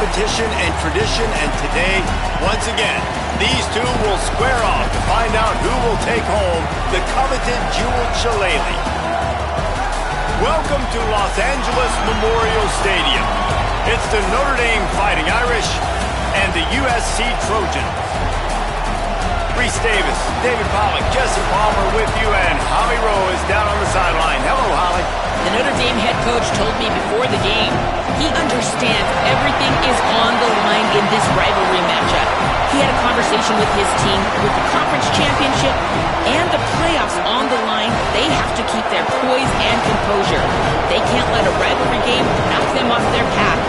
competition and tradition, and today, once again, these two will square off to find out who will take home the coveted jeweled shillelagh. Welcome to Los Angeles Memorial Stadium. It's the Notre Dame Fighting Irish and the USC Trojans. Reese Davis, David Pollack, Jesse Palmer with you, and Holly Rowe is down on the sideline. Hello, Holly. The Notre Dame head coach told me before the game, he understands everything is on the line in this rivalry matchup. He had a conversation with his team with the conference championship and the playoffs on the line. They have to keep their poise and composure. They can't let a rivalry game knock them off their path.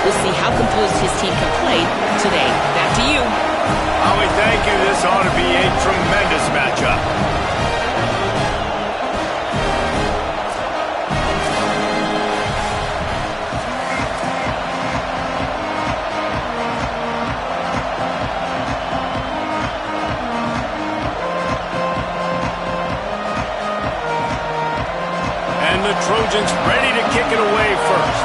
We'll see how composed his team can play today. Back to you. Holly, thank you. This ought to be a tremendous matchup. And the Trojans ready to kick it away first.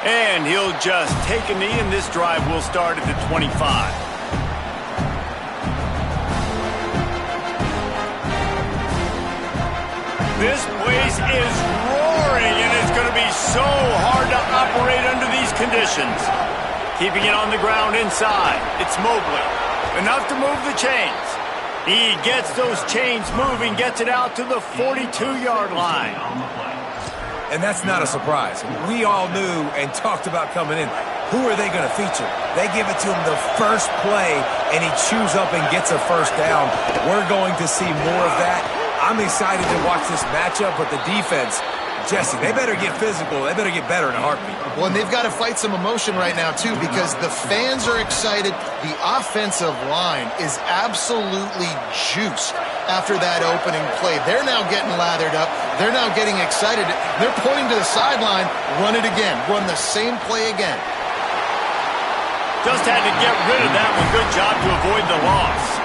And he'll just take a knee, and this drive will start at the 25. This place is roaring, and it's going to be so hard to operate under these conditions. Keeping it on the ground inside. It's Mobley. Enough to move the chains. He gets those chains moving, gets it out to the 42-yard line. And that's not a surprise. We all knew and talked about coming in. Who are they going to feature? They give it to him the first play, and he chews up and gets a first down. We're going to see more of that. I'm excited to watch this matchup, but the defense, Jesse, they better get physical. They better get better in a heartbeat. Well, and they've got to fight some emotion right now, too, because the fans are excited. The offensive line is absolutely juiced after that opening play. They're now getting lathered up. They're now getting excited. They're pointing to the sideline. Run it again. Run the same play again. Just had to get rid of that one. Good job to avoid the loss.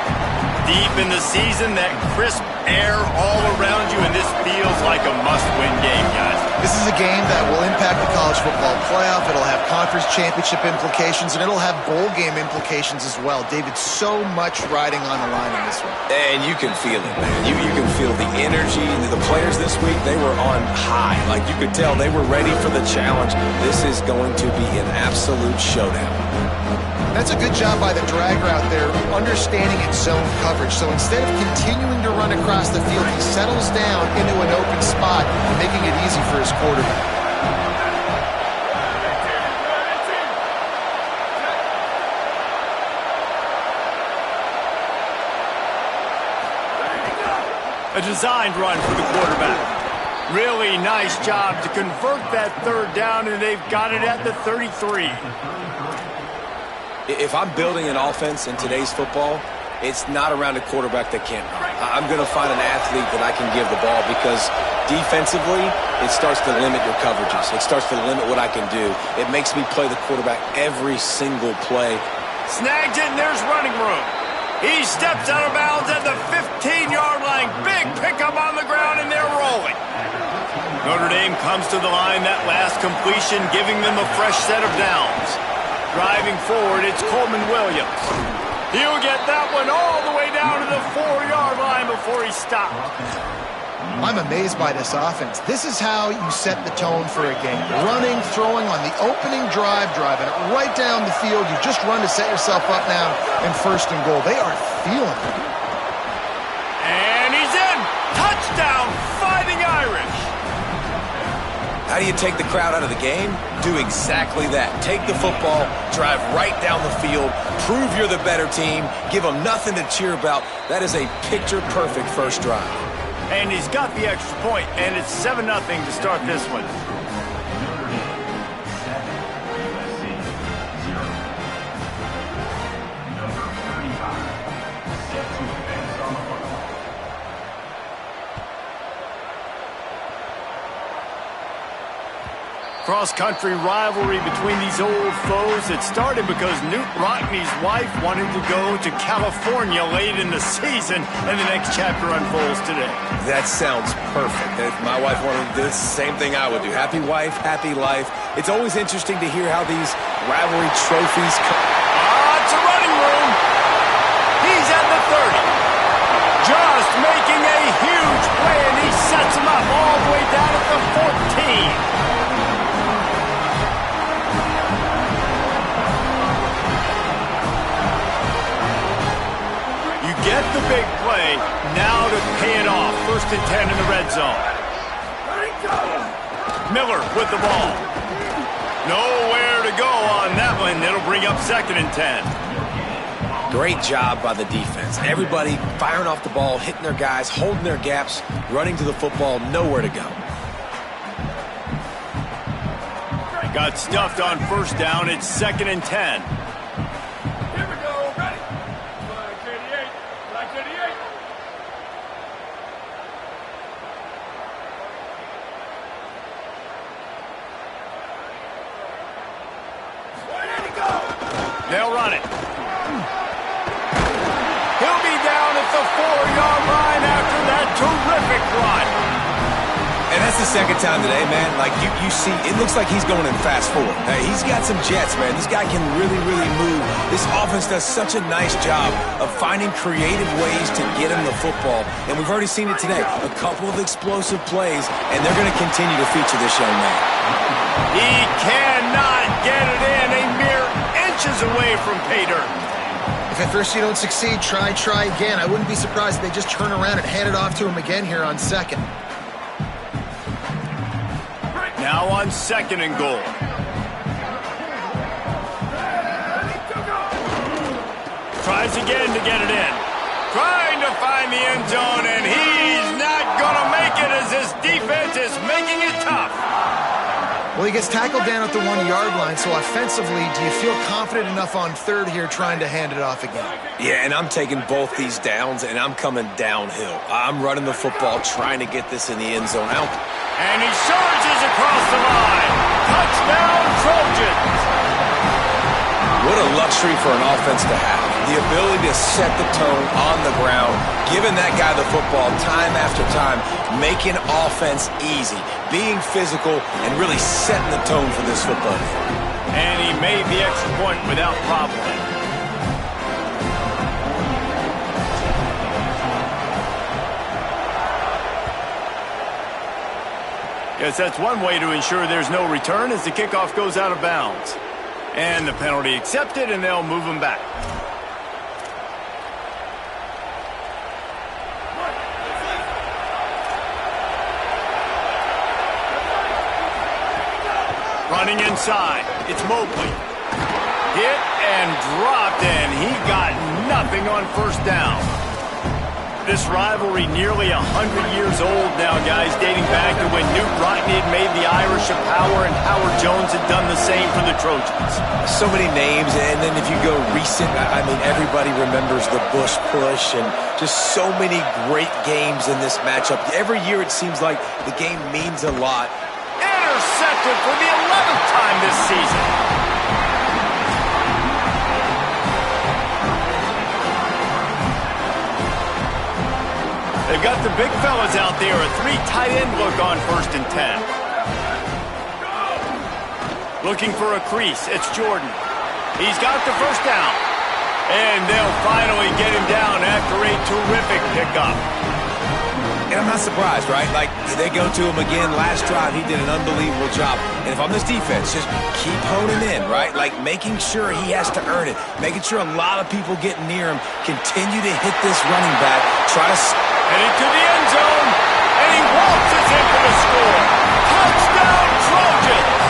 Deep in the season, that crisp air all around you, and this feels like a must-win game, guys. This is a game that will impact the college football playoff. It'll have conference championship implications, and it'll have bowl game implications as well. David, so much riding on the line in this one. And you can feel it, man. You can feel the energy. The players this week, they were on high. Like, you could tell they were ready for the challenge. This is going to be an absolute showdown. That's a good job by the drag route there, understanding its zone coverage. So instead of continuing to run across the field, he settles down into an open spot, making it easy for his quarterback. A designed run for the quarterback. Really nice job to convert that third down, and they've got it at the 33. If I'm building an offense in today's football, it's not around a quarterback that can't run. I'm going to find an athlete that I can give the ball, because defensively, it starts to limit your coverages. It starts to limit what I can do. It makes me play the quarterback every single play. Snagged it, and there's running room. He steps out of bounds at the 15-yard line. Big pickup on the ground, and they're rolling. Notre Dame comes to the line, that last completion, giving them a fresh set of downs. Driving forward, it's Coleman Williams. He'll get that one all the way down to the 4-yard line before he stopped. I'm amazed by this offense. This is how you set the tone for a game. Running, throwing on the opening drive, driving it right down the field. You just run to set yourself up now in first and goal. They are feeling it. And he's in! Touchdown, Fighting Irish! How do you take the crowd out of the game? Do exactly that. Take the football, drive right down the field, prove you're the better team, give them nothing to cheer about. That is a picture-perfect first drive. And he's got the extra point, and it's 7-0 to start this one. cross-country rivalry between these old foes. It started because Newt Rockne's wife wanted to go to California late in the season, and the next chapter unfolds today. That sounds perfect. If my wife wanted to do the same thing I would do. Happy wife, happy life. It's always interesting to hear how these rivalry trophies come. It's a running room. He's at the 30. Just making a huge play, and he sets him up all the way down at the 14. Get the big play, now to pay it off. 1st and 10 in the red zone. Miller with the ball. Nowhere to go on that one. It'll bring up 2nd and 10. Great job by the defense. Everybody firing off the ball, hitting their guys, holding their gaps, running to the football, nowhere to go. Got stuffed on 1st down. It's 2nd and 10. They'll run it. He'll be down at the 4-yard line after that terrific run. And that's the 2nd time today, man. Like, you see, it looks like he's going in fast forward. He's got some jets, man. This guy can really, really move. This offense does such a nice job of finding creative ways to get him the football. And we've already seen it today. A couple of explosive plays, and they're going to continue to feature this young man. He cannot get it in. A mere inches away from pay dirt. If at first you don't succeed, try again. I wouldn't be surprised if they just turn around and hand it off to him again here on 2nd. Now on 2nd and goal. Tries again to get it in. Trying to find the end zone, and he's not going to make it as his defense is making it tough. Well, he gets tackled down at the 1-yard line, so offensively, do you feel confident enough on 3rd here trying to hand it off again? Yeah, and I'm taking both these downs, and I'm coming downhill. I'm running the football, trying to get this in the end zone. And he surges across the line. Touchdown, Trojans. What a luxury for an offense to have. The ability to set the tone on the ground, giving that guy the football time after time, making offense easy, being physical, and really setting the tone for this football game. And he made the extra point without problem. Yes, that's one way to ensure there's no return as the kickoff goes out of bounds. And the penalty accepted, and they'll move him back. Running inside, it's Mobley. Hit and dropped, and he got nothing on 1st down. This rivalry nearly 100 years old now, guys, dating back to when Newt Rockne had made the Irish a power and Howard Jones had done the same for the Trojans. So many names, and then if you go recent, I mean, everybody remembers the Bush push and just so many great games in this matchup. Every year it seems like the game means a lot. Intercepted for the 11th time this season. They've got the big fellas out there, a 3 tight end look on 1st and 10. Looking for a crease, it's Jordan. He's got the 1st down. And they'll finally get him down after a terrific pickup. And I'm not surprised, right? Like, they go to him again. Last drive, he did an unbelievable job. And if I'm this defense, just keep honing in, right? Like, making sure he has to earn it. Making sure a lot of people get near him. Continue to hit this running back. Try to... Heading to the end zone. And he waltzes in for the score. Touchdown, Trojans!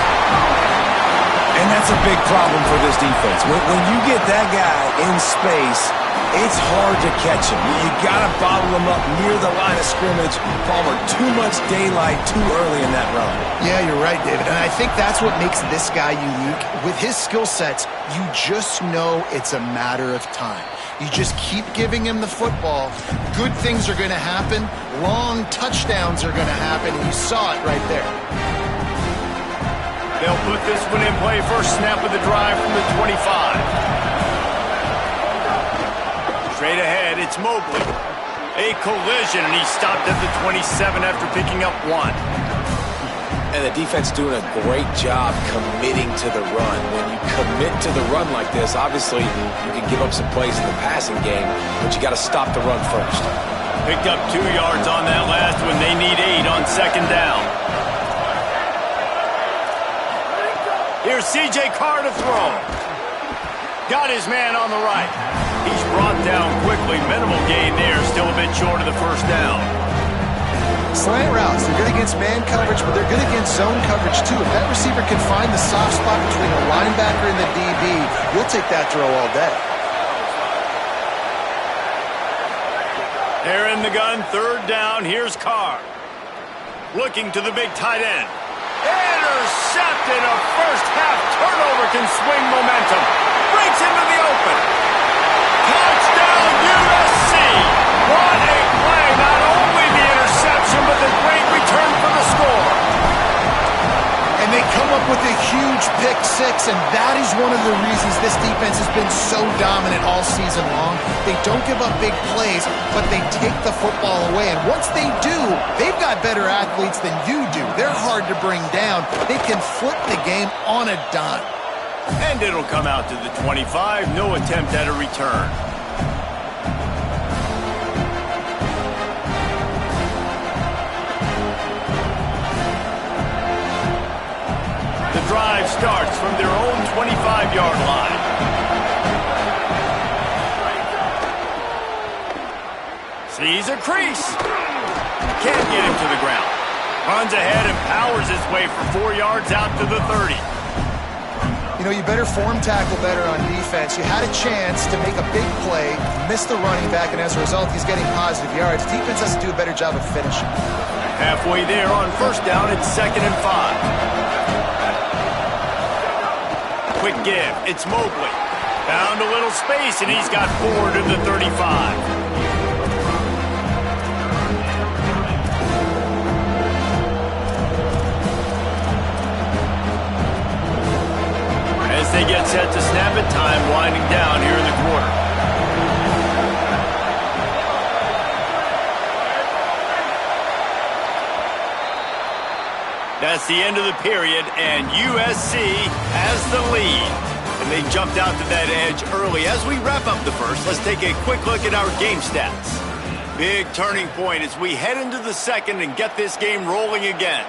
And that's a big problem for this defense. When you get that guy in space, it's hard to catch him. You got to bottle him up near the line of scrimmage. Palmer, too much daylight too early in that run. Yeah, you're right, David. And I think that's what makes this guy unique. With his skill sets, you just know it's a matter of time. You just keep giving him the football. Good things are going to happen. Long touchdowns are going to happen. And you saw it right there. They'll put this one in play. First snap of the drive from the 25. Straight ahead, it's Mobley. A collision, and he stopped at the 27 after picking up 1. And the defense doing a great job committing to the run. When you commit to the run like this, obviously you can give up some plays in the passing game, but you got to stop the run first. Picked up 2 yards on that last one. They need 8 on second down. Here's C.J. Carr to throw. Got his man on the right. He's brought down quickly. Minimal gain there. Still a bit short of the first down. Slant routes, they're good against man coverage, but they're good against zone coverage too. If that receiver can find the soft spot between the linebacker and the DB, you'll take that throw all day. They're in the gun, third down. Here's Carr. Looking to the big tight end. Intercepted. A first half turnover can swing momentum. Breaks into the open. Touchdown USC. What a play. Not only the interception, but the great return for the score. And they come up with a huge pick six, and that is one of the reasons this defense has been so dominant all season long. They don't give up big plays, but they take the football away. And once they do, they've got better athletes than you do. They're hard to bring down. They can flip the game on a dime. And it'll come out to the 25. No attempt at a return. The drive starts from their own 25-yard line. Sees a crease. Can't get him to the ground. Runs ahead and powers his way for 4 yards out to the 30. You know, you better form tackle better on defense. You had a chance to make a big play, missed the running back, and as a result, he's getting positive yards. Defense has to do a better job of finishing. Halfway there on first down, it's 2nd and 5. Quick give. It's Mobley. Found a little space, and he's got 4 to the 35. As they get set to snap it, time winding down here in the quarter. That's the end of the period, and USC has the lead. And they jumped out to that edge early. As we wrap up the first, let's take a quick look at our game stats. Big turning point as we head into the second and get this game rolling again.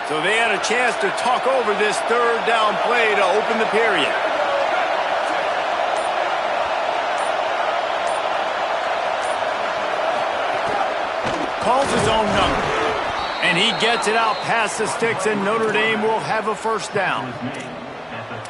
So they had a chance to talk over this third down play to open the period. Calls his own number. And he gets it out past the sticks, and Notre Dame will have a first down.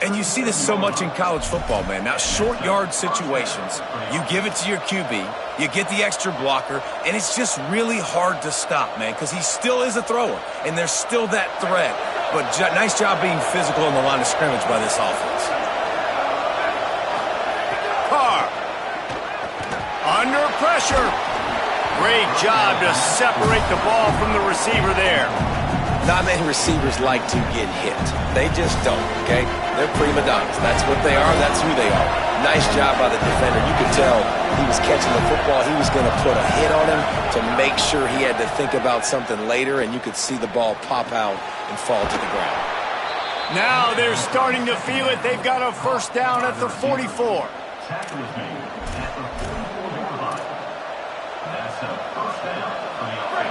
And you see this so much in college football, man. Now, short yard situations, you give it to your QB, you get the extra blocker, and it's just really hard to stop, man, because he still is a thrower, and there's still that threat. But nice job being physical on the line of scrimmage by this offense. Carr. Under pressure. Great job to separate the ball from the receiver there. Not many receivers like to get hit. They just don't, okay? They're prima donnas. That's what they are. That's who they are. Nice job by the defender. You could tell he was catching the football. He was going to put a hit on him to make sure he had to think about something later, and you could see the ball pop out and fall to the ground. Now they're starting to feel it. They've got a first down at the 44.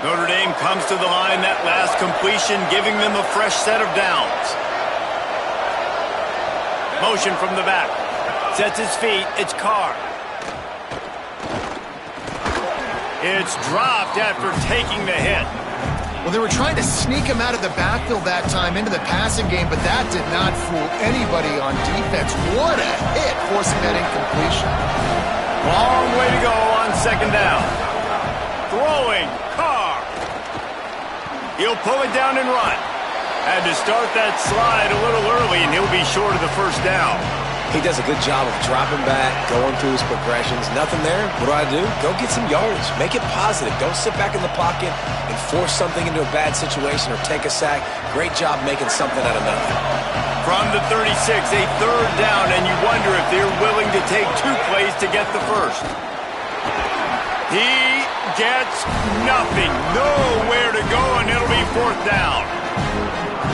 Notre Dame comes to the line, that last completion giving them a fresh set of downs. Motion from the back. Sets his feet. It's Carr. It's dropped after taking the hit. Well, they were trying to sneak him out of the backfield that time into the passing game, but that did not fool anybody on defense. What a hit, forcing that incompletion. Long way to go on second down. Throwing, Carr. He'll pull it down and run. Had to start that slide a little early, and he'll be short of the first down. He does a good job of dropping back, going through his progressions. Nothing there. What do? Go get some yardage. Make it positive. Don't sit back in the pocket and force something into a bad situation or take a sack. Great job making something out of nothing. From the 36, a third down, and you wonder if they're willing to take 2 plays to get the first. He gets nothing. Nowhere to go, and it'll be 4th down.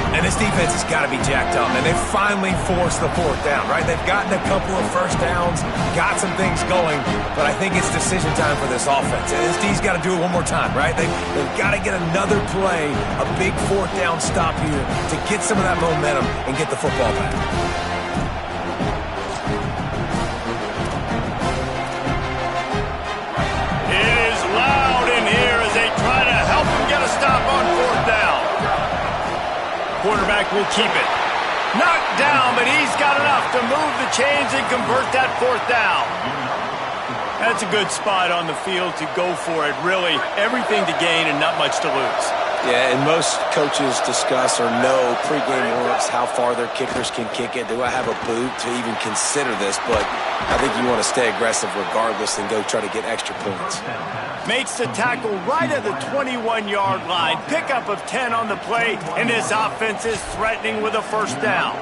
And this defense has got to be jacked up, and they finally forced the 4th down, right? They've gotten a couple of first downs, got some things going, but I think it's decision time for this offense. And this D's got to do it one more time, right? They've got to get another play, a big 4th down stop here to get some of that momentum and get the football back. It is loud in here as they try to help him get a stop on 4th down. Quarterback will keep it. Knocked down, but he's got enough to move the chains and convert that 4th down. That's a good spot on the field to go for it. Really, everything to gain and not much to lose. Yeah, and most coaches discuss or know pregame warm-ups how far their kickers can kick it. Do I have a boot to even consider this? But I think you want to stay aggressive regardless and go try to get extra points. Makes the tackle right at the 21-yard line. Pickup of 10 on the play, and this offense is threatening with a 1st down.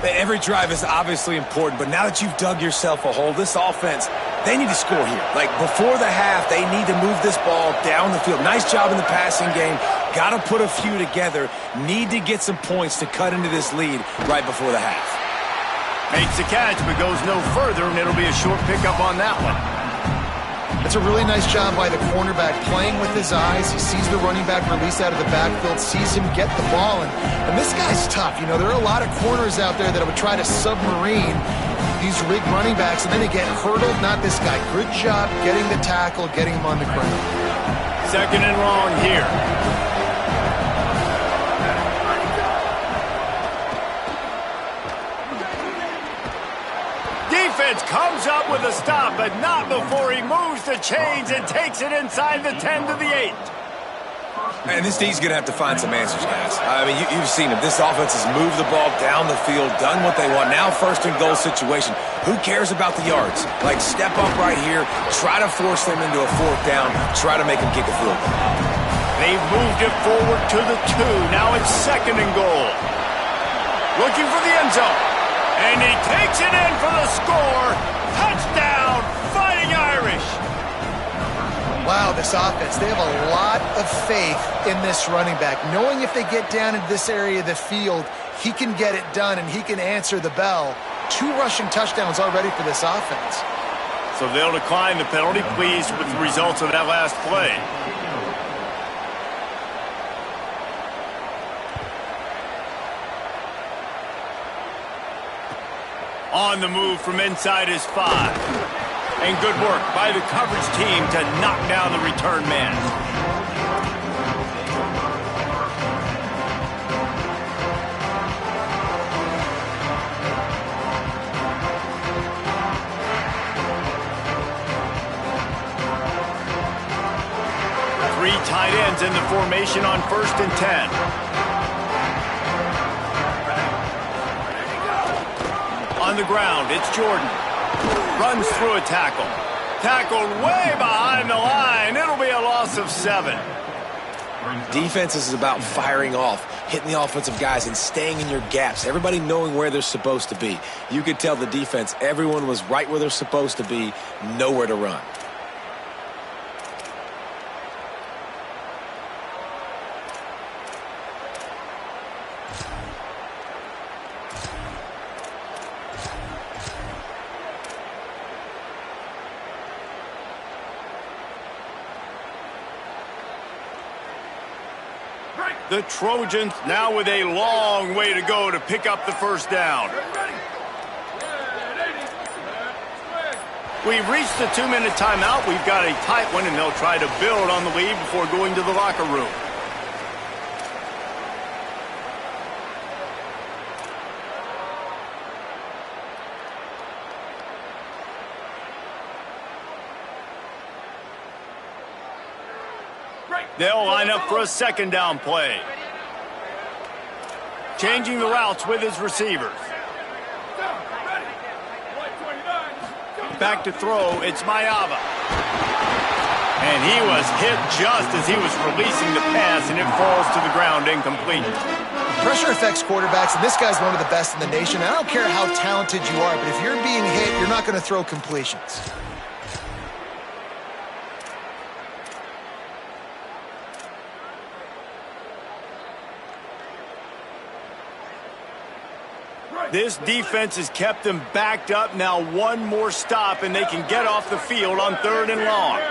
Every drive is obviously important, but now that you've dug yourself a hole, this offense, they need to score here. Like, before the half, they need to move this ball down the field. Nice job in the passing game. Got to put a few together. Need to get some points to cut into this lead right before the half. Makes the catch, but goes no further, and it'll be a short pickup on that one. It's a really nice job by the cornerback playing with his eyes. He sees the running back release out of the backfield, sees him get the ball, and this guy's tough. You know, there are a lot of corners out there that would try to submarine these rigged running backs, and then they get hurdled. Not this guy. Good job getting the tackle, getting him on the ground. 2nd and long here. Defense comes up with a stop, but not before he moves the chains and takes it inside the 10 to the 8. And this D's going to have to find some answers, guys. I mean, you've seen him. This offense has moved the ball down the field, done what they want. Now 1st and goal situation. Who cares about the yards? Like, step up right here, try to force them into a 4th down, try to make them kick a field goal. They've moved it forward to the 2. Now it's 2nd and goal. Looking for the end zone. And he takes it in for the score. Touchdown, Fighting Irish. Wow, this offense, they have a lot of faith in this running back, knowing if they get down into this area of the field, he can get it done and he can answer the bell. 2 rushing touchdowns already for this offense. So they'll decline the penalty, pleased with the results of that last play. On the move from inside his 5. And good work by the coverage team to knock down the return man. Three tight ends in the formation on 1st and 10. On the ground, it's Jordan. Runs through a tackle. Tackled way behind the line. It'll be a loss of 7. Defense is about firing off, hitting the offensive guys and staying in your gaps. Everybody knowing where they're supposed to be. You could tell the defense, everyone was right where they're supposed to be, nowhere to run. The Trojans now with a long way to go to pick up the 1st down. We've reached the 2-minute timeout. We've got a tight one, and they'll try to build on the lead before going to the locker room. They'll line up for a 2nd down play. Changing the routes with his receivers. Back to throw, it's Mayava. And he was hit just as he was releasing the pass, and it falls to the ground incomplete. Pressure affects quarterbacks, and this guy's one of the best in the nation. I don't care how talented you are, but if you're being hit, you're not going to throw completions. This defense has kept them backed up. Now one more stop, and they can get off the field on 3rd and long.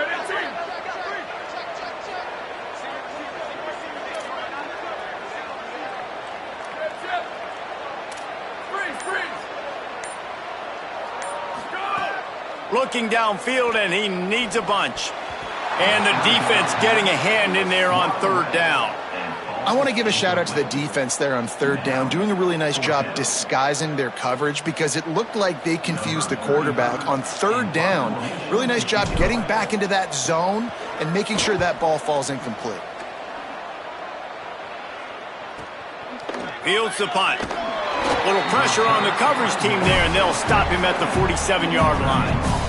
Looking downfield, and he needs a bunch. And the defense getting a hand in there on 3rd down. I want to give a shout out to the defense there on 3rd down, doing a really nice job disguising their coverage because it looked like they confused the quarterback on 3rd down. Really nice job getting back into that zone and making sure that ball falls incomplete. Fields the punt. Little pressure on the coverage team there, and they'll stop him at the 47-yard line.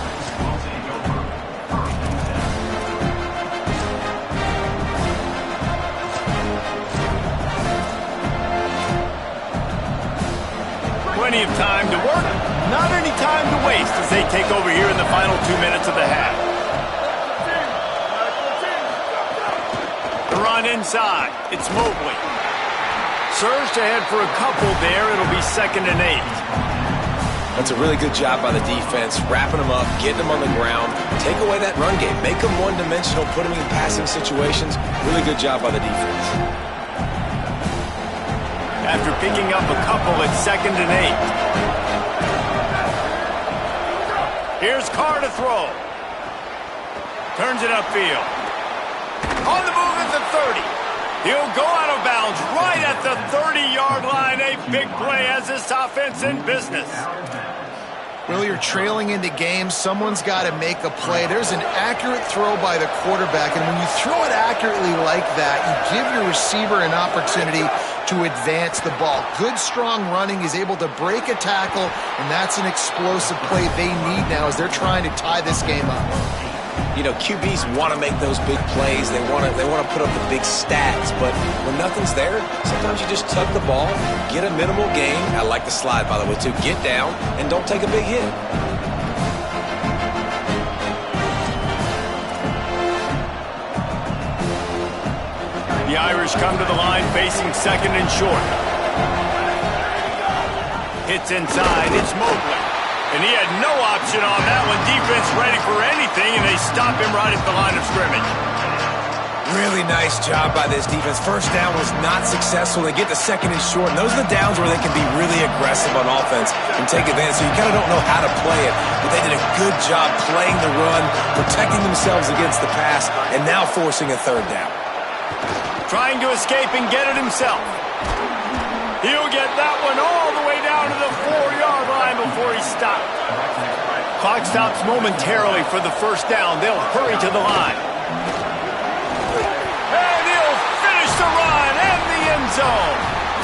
Plenty of time to work, not any time to waste as they take over here in the final 2 minutes of the half. The run inside, it's Mobley. Surged ahead for a couple there, it'll be 2nd and 8. That's a really good job by the defense, wrapping them up, getting them on the ground, take away that run game, make them one-dimensional, put them in passing situations. Really good job by the defense. After picking up a couple, it's 2nd and 8. Here's Carr to throw. Turns it upfield. On the move at the 30. He'll go out of bounds right at the 30-yard line. A big play as this offense in business. Well, you're trailing into games. Someone's got to make a play. There's an accurate throw by the quarterback, and when you throw it accurately like that, you give your receiver an opportunity to advance the ball. Good, strong running. He's able to break a tackle, and that's an explosive play they need now as they're trying to tie this game up. You know, QBs want to make those big plays. They want to put up the big stats, but when nothing's there, sometimes you just tuck the ball, get a minimal gain. I like the slide, by the way, too. Get down and don't take a big hit. The Irish come to the line facing 2nd and short. Hits inside, it's Mobley. And he had no option on that one. Defense ready for anything, and they stop him right at the line of scrimmage. Really nice job by this defense. First down was not successful. They get to 2nd and short, and those are the downs where they can be really aggressive on offense and take advantage. So you kind of don't know how to play it, but they did a good job playing the run, protecting themselves against the pass, and now forcing a 3rd down. Trying to escape and get it himself. He'll get that one all the way down to the 4-yard line before he stopped. Clock stops momentarily for the 1st down. They'll hurry to the line. And he'll finish the run and the end zone.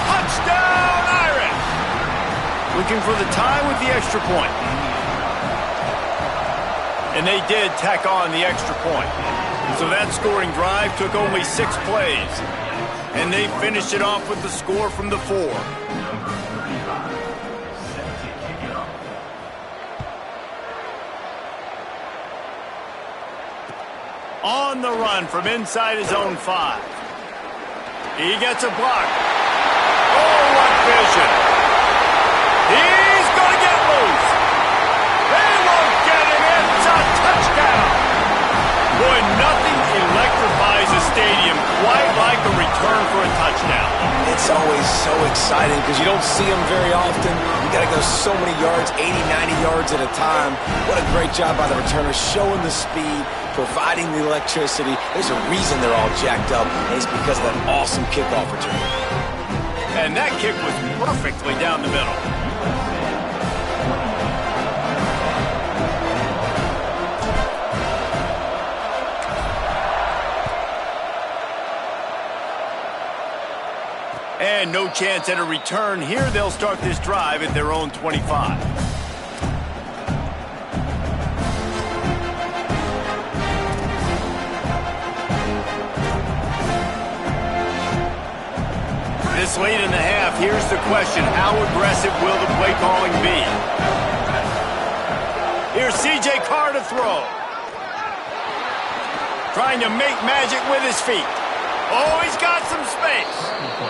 Touchdown, Irish! Looking for the tie with the extra point. And they did tack on the extra point. So that scoring drive took only 6 plays. And they finished it off with the score from the 4. On the run from inside his own 5. He gets a block. Oh, what vision. He's going to get loose. They won't get him. It's a touchdown. Boy, nothing electrifies a stadium quite like a return for a touchdown. It's always so exciting because you don't see them very often. You got to go so many yards, 80, 90 yards at a time. What a great job by the returners, showing the speed, providing the electricity. There's a reason they're all jacked up, and it's because of that awesome kickoff return. And that kick was perfectly down the middle. And no chance at a return here. They'll start this drive at their own 25. This late in the half, here's the question. How aggressive will the play calling be? Here's C.J. Carr to throw. Trying to make magic with his feet. Oh, he's got some space.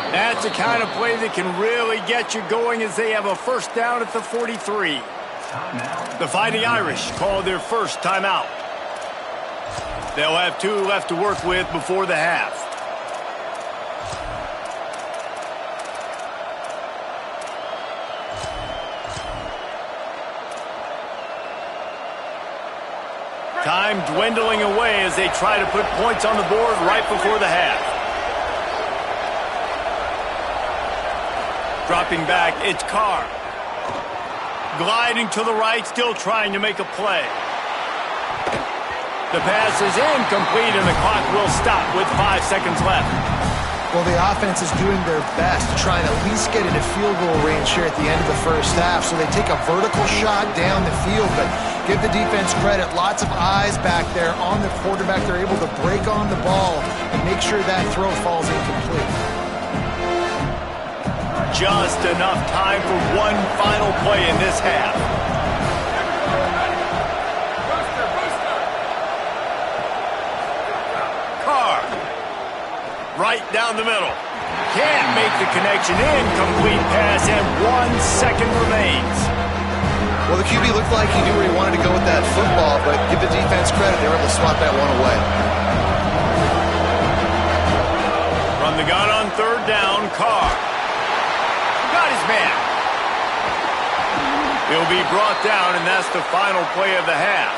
That's the kind of play that can really get you going as they have a first down at the 43. The Fighting Irish call their first timeout. They'll have 2 left to work with before the half. Time dwindling away as they try to put points on the board right before the half. Dropping back, it's Carr. Gliding to the right, still trying to make a play. The pass is incomplete and the clock will stop with 5 seconds left. Well, the offense is doing their best to try and at least get into field goal range here at the end of the first half. So they take a vertical shot down the field, but give the defense credit. Lots of eyes back there on the quarterback. They're able to break on the ball and make sure that throw falls incomplete. Just enough time for one final play in this half. Carr. Right down the middle. Can't make the connection. Incomplete pass, and 1 second remains. Well, the QB looked like he knew where he wanted to go with that football, but give the defense credit. They were able to swat that one away. From the gun on 3rd down, Carr. Got his man. He'll be brought down, and that's the final play of the half.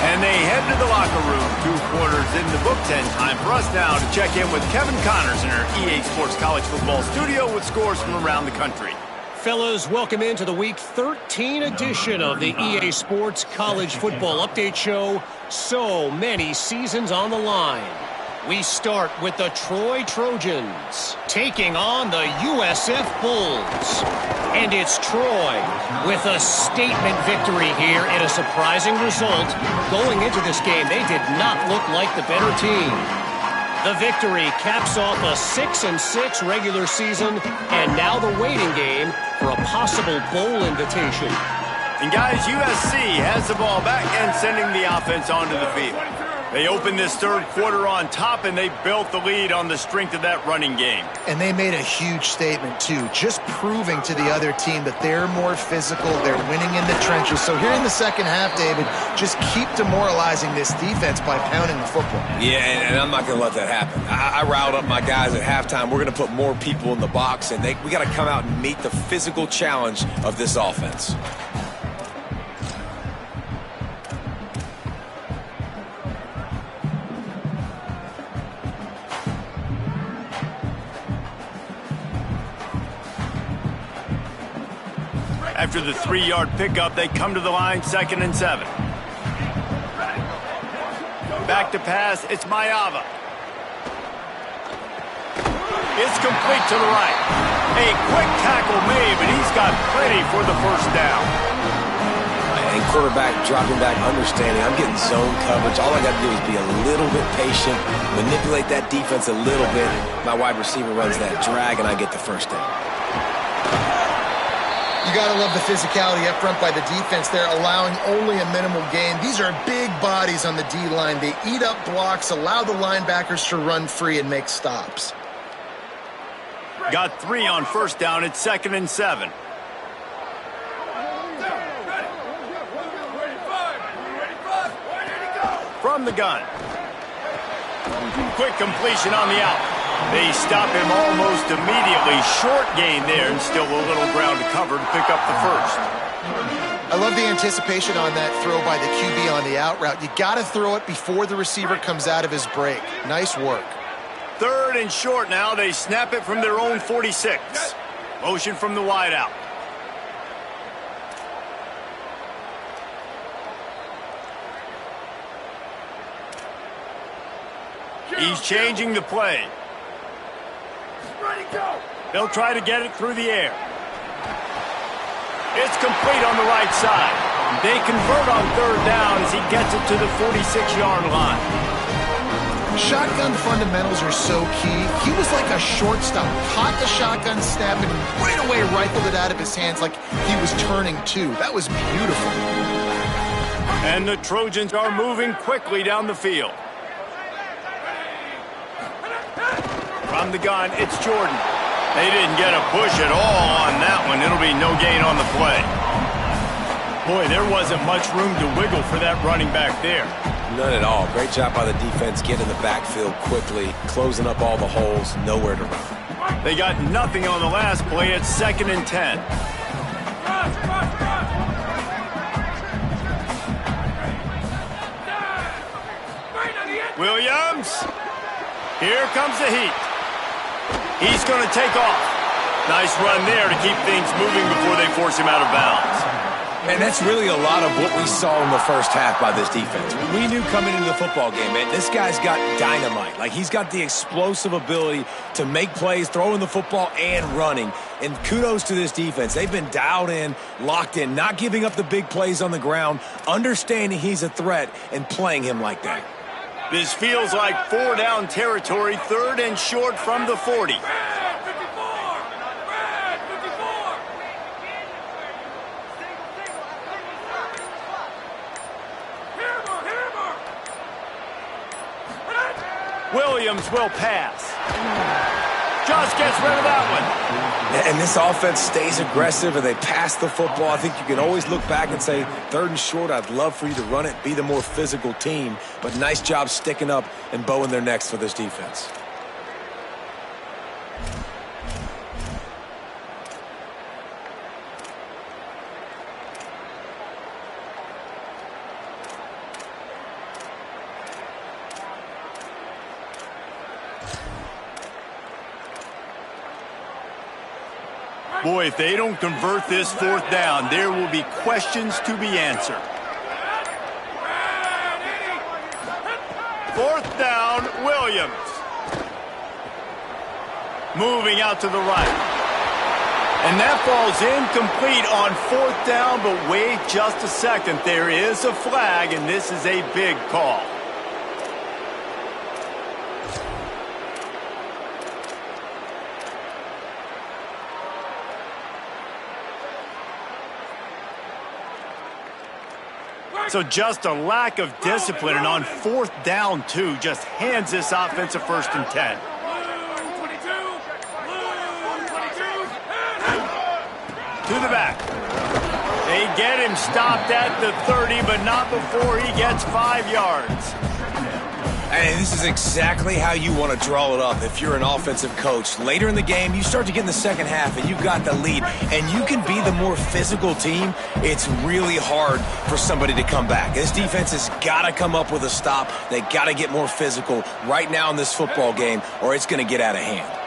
And they head to the locker room. 2 quarters in the books, and time for us now to check in with Kevin Connors in our EA Sports College Football studio with scores from around the country. Fellas, welcome into the Week 13 edition of the EA Sports College Football Update Show. So many seasons on the line. We start with the Troy Trojans taking on the USF Bulls. And it's Troy with a statement victory here in a surprising result. Going into this game, they did not look like the better team. The victory caps off a 6-6 regular season, and now the waiting game for a possible bowl invitation. And guys, USC has the ball back and sending the offense onto the field. They opened this 3rd quarter on top, and they built the lead on the strength of that running game. And they made a huge statement, too, just proving to the other team that they're more physical, they're winning in the trenches. So here in the second half, David, just keep demoralizing this defense by pounding the football. Yeah, and I'm not going to let that happen. I riled up my guys at halftime. We're going to put more people in the box, and we got to come out and meet the physical challenge of this offense. After the 3-yard pickup, they come to the line 2nd and 7. Back to pass, it's Mayava. It's complete to the right. A quick tackle made, but he's got plenty for the first down. And quarterback dropping back, understanding I'm getting zone coverage. All I got to do is be a little bit patient, manipulate that defense a little bit. My wide receiver runs that drag, and I get the first down. You got to love the physicality up front by the defense. They're allowing only a minimal gain. These are big bodies on the D-line. They eat up blocks, allow the linebackers to run free and make stops. Got 3 on first down. It's 2nd and 7. From the gun. Quick completion on the out. They stop him almost immediately. Short gain there, and still a little ground to cover to pick up the first. I love the anticipation on that throw by the QB on the out route. You got to throw it before the receiver comes out of his break. Nice work. 3rd and short now. They snap it from their own 46. Motion from the wide out. He's changing the play. They'll try to get it through the air. It's complete on the right side. They convert on 3rd down as he gets it to the 46-yard line. Shotgun fundamentals are so key. He was like a shortstop. Caught the shotgun snap and right away rifled it out of his hands like he was turning two. That was beautiful. And the Trojans are moving quickly down the field. From the gun, it's Jordan. They didn't get a push at all on that one. It'll be no gain on the play. Boy, there wasn't much room to wiggle for that running back there. None at all. Great job by the defense getting in the backfield quickly, closing up all the holes, nowhere to run. They got nothing on the last play. It's 2nd and 10. Williams. Here comes the heat. He's going to take off. Nice run there to keep things moving before they force him out of bounds. And that's really a lot of what we saw in the first half by this defense. We knew coming into the football game, man, this guy's got dynamite. Like, he's got the explosive ability to make plays, throwing the football and running. And kudos to this defense. They've been dialed in, locked in, not giving up the big plays on the ground, understanding he's a threat, and playing him like that. This feels like 4-down territory, 3rd and short from the 40. Williams will pass. Just gets rid of that one. And this offense stays aggressive and they pass the football. I think you can always look back and say, 3rd and short, I'd love for you to run it, be the more physical team. But nice job sticking up and bowing their necks for this defense. Boy, if they don't convert this 4th down, there will be questions to be answered. 4th down, Williams. Moving out to the right. And that falls incomplete on 4th down, but wait just a second. There is a flag, and this is a big call. So just a lack of discipline, and on 4th down, too, just hands this offense a 1st and 10. To the back. They get him stopped at the 30, but not before he gets 5 yards. And this is exactly how you want to draw it up if you're an offensive coach. Later in the game, you start to get in the second half, and you've got the lead, and you can be the more physical team. It's really hard for somebody to come back. This defense has got to come up with a stop. They got to get more physical right now in this football game, or it's going to get out of hand.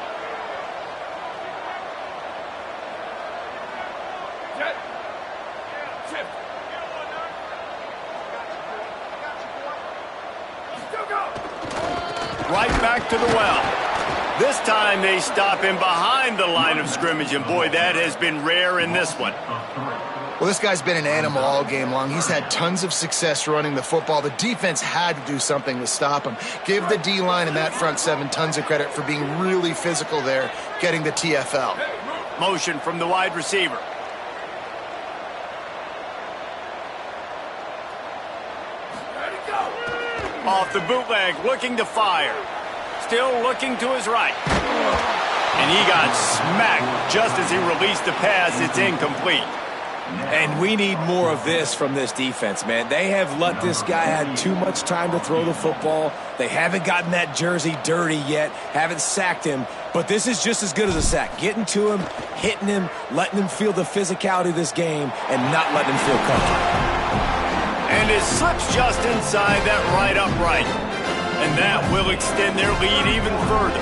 Right back to the well. This time they stop him behind the line of scrimmage, and boy, that has been rare in this one. Well, this guy's been an animal all game long. He's had tons of success running the football. The defense had to do something to stop him. Give the D-line and that front 7 tons of credit for being really physical there, getting the TFL. Motion from the wide receiver. Off the bootleg, looking to fire. Still looking to his right. And he got smacked just as he released the pass. It's incomplete. And we need more of this from this defense, man. They have let this guy have too much time to throw the football. They haven't gotten that jersey dirty yet, haven't sacked him. But this is just as good as a sack. Getting to him, hitting him, letting him feel the physicality of this game, and not letting him feel comfortable. And it slips just inside that right upright. And that will extend their lead even further.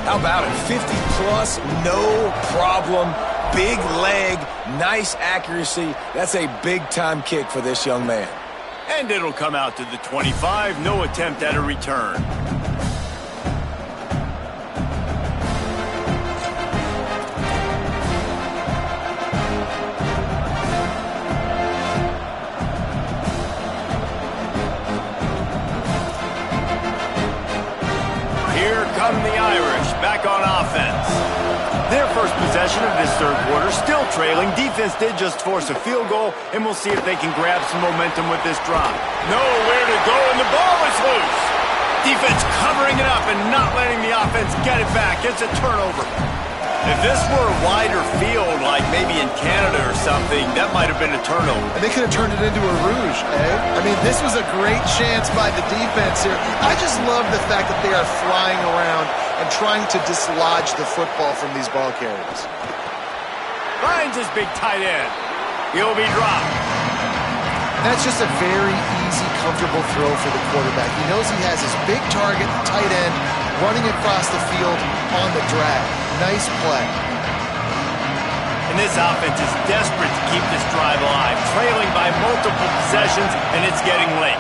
How about it? 50-plus, no problem. Big leg, nice accuracy. That's a big-time kick for this young man. And it'll come out to the 25. No attempt at a return. Here come the Irish, back on offense. Their first possession of this third quarter, still trailing. Defense did just force a field goal, and we'll see if they can grab some momentum with this drive. Nowhere to go, and the ball is loose. Defense covering it up and not letting the offense get it back. It's a turnover. If this were a wider field, like maybe in Canada or something, that might have been a turnover. And they could have turned it into a rouge, eh? I mean, this was a great chance by the defense here. I just love the fact that they are flying around and trying to dislodge the football from these ball carriers. Finds his big tight end. He'll be dropped. That's just a very easy, comfortable throw for the quarterback. He knows he has his big target, the tight end, running across the field on the drag. Nice play. And this offense is desperate to keep this drive alive, trailing by multiple possessions, and it's getting late.